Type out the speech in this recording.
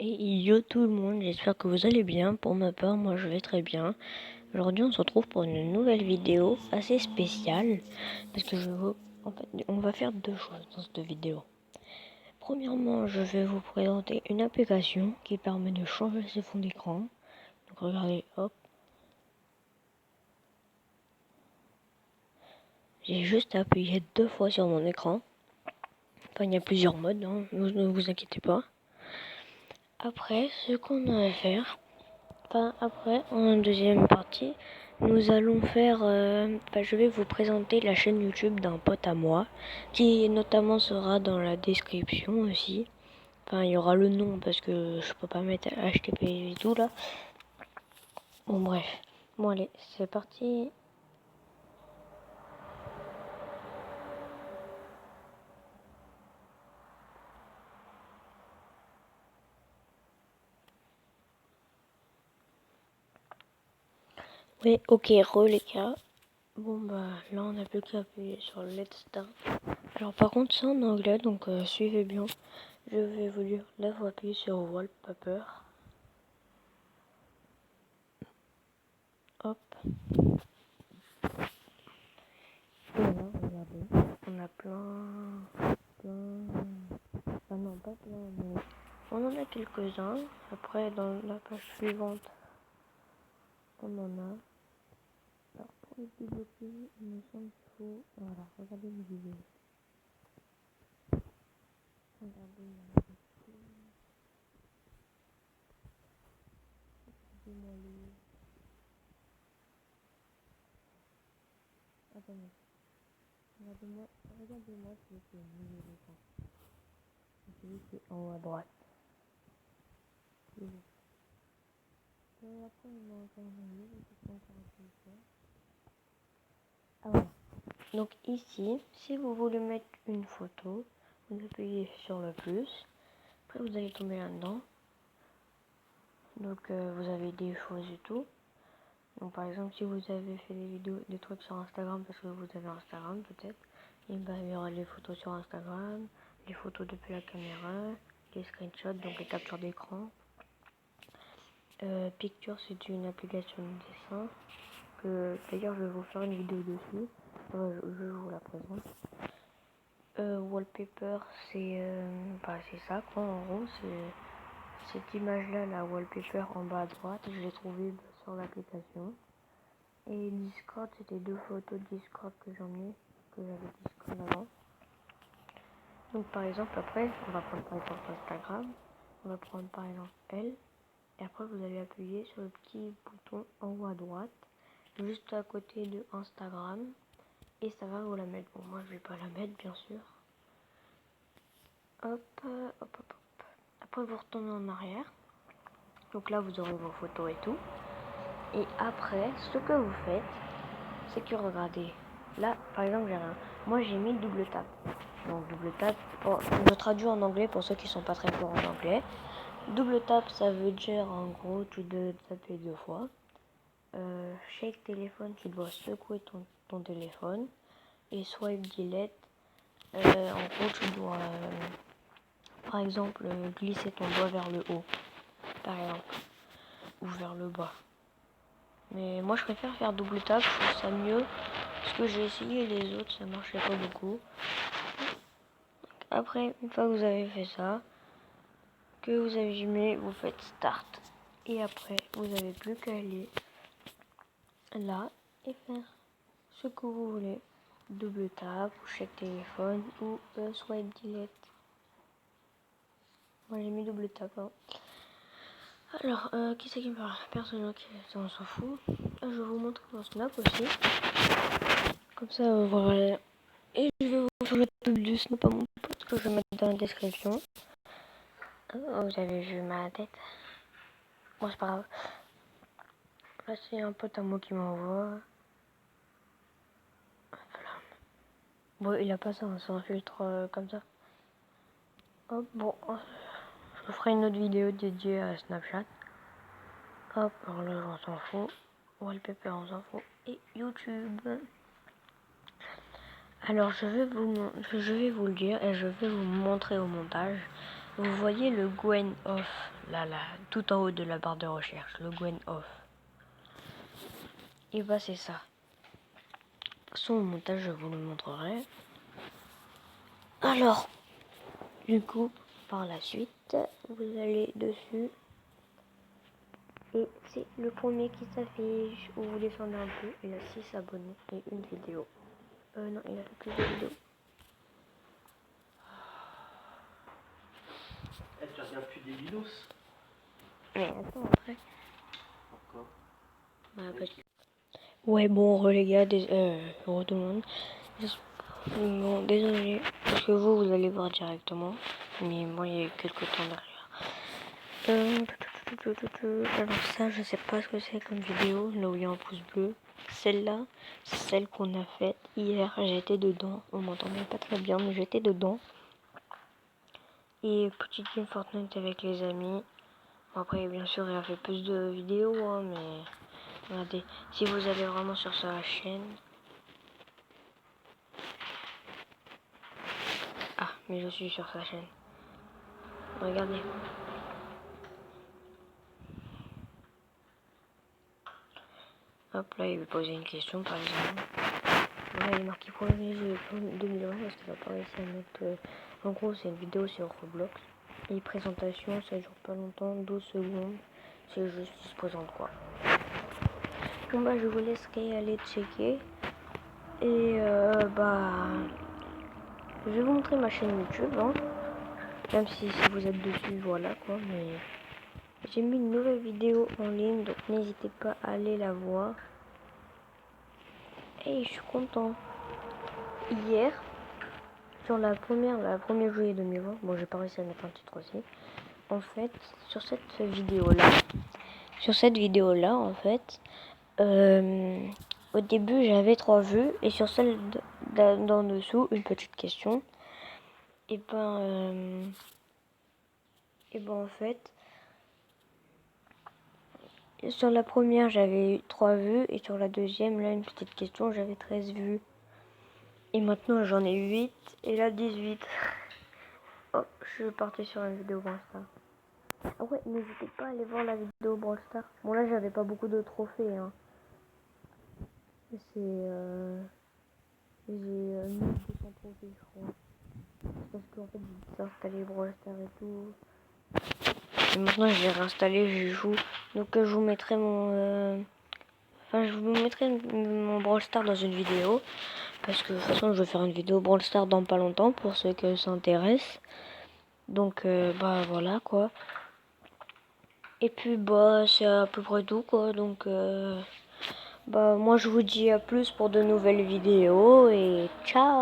Et yo tout le monde, j'espère que vous allez bien. Pour ma part, moi je vais très bien. Aujourd'hui on se retrouve pour une nouvelle vidéo assez spéciale. Parce que on va faire deux choses dans cette vidéo. Premièrement, je vais vous présenter une application qui permet de changer ses fonds d'écran. Donc regardez, hop. J'ai juste appuyé 2 fois sur mon écran. Enfin, il y a plusieurs modes, hein, ne vous inquiétez pas. Après, ce qu'on va faire... après, en deuxième partie, nous allons faire... je vais vous présenter la chaîne YouTube d'un pote à moi, qui notamment sera dans la description aussi. Enfin, il y aura le nom parce que je peux pas mettre HTTP et tout là. Bon, bref. Bon, allez, c'est parti. Oui, ok, les gars. Bon, bah, là, on n'a plus qu'à appuyer sur Let's Start. Alors, par contre, c'est en anglais, donc suivez bien. Je vais vous lire. Là, vous appuyez sur Wallpaper. Hop. Et là, regardez. On a plein... Ah non, pas plein, mais... On en a quelques-uns. Après, dans la page suivante, on en a... Alors, pour les débloquer, il me semble qu'il faut... Voilà, regardez les vidéos. Regardez, il y a des trucs. Regardez-moi les... Attendez. Regardez-moi celui qui est au milieu de l'écran. Celui qui est en haut à droite. Après, on a encore un milieu, mais c'est pas encore appuyé ça. Ah voilà. Donc ici, si vous voulez mettre une photo, vous appuyez sur le plus. Après, vous allez tomber là-dedans. Donc vous avez des choses et tout. Donc par exemple, si vous avez fait des vidéos, des trucs sur Instagram, parce que vous avez Instagram peut-être, et ben il y aura les photos sur Instagram, les photos depuis la caméra, les screenshots, donc les captures d'écran. Picture, c'est une application de dessin. Que d'ailleurs je vais vous faire une vidéo dessus. Je vous la présente. Wallpaper, c'est ça quoi. En gros, c'est cette image là, la wallpaper en bas à droite. Je l'ai trouvée sur l'application. Et Discord, c'était 2 photos de Discord que j'en ai, que j'avais Discord avant. Donc par exemple, après, on va prendre par exemple Instagram. On va prendre par exemple elle. Et après, vous allez appuyer sur le petit bouton en haut à droite, juste à côté de Instagram. Et ça va vous la mettre. Bon, moi, je vais pas la mettre, bien sûr. Hop, hop, hop, hop. Après, vous retournez en arrière. Donc là, vous aurez vos photos et tout. Et après, ce que vous faites, c'est que regardez. Là, par exemple, moi, j'ai mis double tap. Donc, double tap, je traduis en anglais pour ceux qui sont pas très forts en anglais. Double tap, ça veut dire, en gros, tu dois taper 2 fois. Shake téléphone, tu dois secouer ton téléphone. Et swipe delete, en gros, tu dois, par exemple, glisser ton doigt vers le haut, par exemple, ou vers le bas. Mais moi, je préfère faire double tap, je trouve ça mieux, parce que j'ai essayé les autres, ça marchait pas beaucoup. Après, une fois que vous avez fait ça, que vous avez mis, vous faites start. Et après, vous n'avez plus qu'à aller là et faire ce que vous voulez. Double tap, ou check téléphone, ou swipe delete. Moi j'ai mis double tap. Hein. Alors, qui c'est qui me parle? Personne, ok, ça on s'en fout. Je vais vous montrer mon snap aussi. Comme ça, voilà. Et je vais vous faire le pub du snap à mon pote que je vais mettre dans la description. Oh, vous avez vu ma tête? Bon, c'est pas grave. Là, c'est un pote à moi qui m'envoie. Voilà. Bon, il a pas ça, c'est un filtre comme ça. Hop, bon, je ferai une autre vidéo dédiée à Snapchat. Hop, alors là, on s'en fout. Wallpaper, on s'en fout. Et YouTube. Alors, je vais vous le dire et je vais vous montrer au montage. Vous voyez le Gwen Off, là, tout en haut de la barre de recherche, le Gwen Off. Et bah c'est ça. Son montage, je vous le montrerai. Alors, du coup, par la suite, vous allez dessus. Et c'est le premier qui s'affiche, où vous descendez un peu, il a 6 abonnés et une vidéo. Non, il a plus de vidéos. Tu regardes plus des vidéos? Mais attends, après. Pourquoi? Ouais, bon, les gars, tout le monde. Bon, désolé, parce que vous allez voir directement. Mais moi, il y a quelques temps derrière. Alors ça, je sais pas ce que c'est comme vidéo, là où il y a un pouce bleu. Celle-là, c'est celle qu'on a faite hier, j'étais dedans. On m'entendait pas très bien, mais j'étais dedans. Et petite game Fortnite avec les amis. Après, bien sûr, il a fait plus de vidéos, hein, mais regardez, si vous allez vraiment sur sa chaîne. Ah, mais je suis sur sa chaîne. Regardez. Hop là, il veut poser une question par exemple. Voilà, il est marqué premier jeu 2020 parce qu'il va pas réussir à mettre. En gros, c'est une vidéo sur Roblox. Et présentation, ça dure pas longtemps, 12 secondes. C'est juste, il se présente quoi. Bon bah, je vous laisserai aller checker. Et je vais vous montrer ma chaîne YouTube, hein. Même si vous êtes dessus, voilà quoi. Mais j'ai mis une nouvelle vidéo en ligne, donc n'hésitez pas à aller la voir. Et je suis content. Hier, sur la première juillet 2020, bon j'ai pas réussi à mettre un titre aussi. En fait, sur cette vidéo-là, en fait, au début j'avais 3 vues et sur celle d'en dessous une petite question. Et ben en fait, sur la première j'avais eu 3 vues et sur la deuxième là une petite question j'avais 13 vues. Et maintenant j'en ai 8 et là 18. Oh, je suis partie sur une vidéo Brawl Stars. Ah ouais, n'hésitez pas à aller voir la vidéo Brawl Stars. Bon là j'avais pas beaucoup de trophées, hein. J'ai 1200 trophées je crois. Parce qu'en fait j'ai installé Brawl Stars et tout. Et maintenant je l'ai réinstallé, j'y joue. Donc je vous mettrai mon Brawl Stars dans une vidéo. Parce que de toute façon je vais faire une vidéo Brawl Stars dans pas longtemps pour ceux que ça intéresse. Donc bah voilà quoi. Et puis bah c'est à peu près tout quoi. Donc bah moi je vous dis à plus pour de nouvelles vidéos et ciao.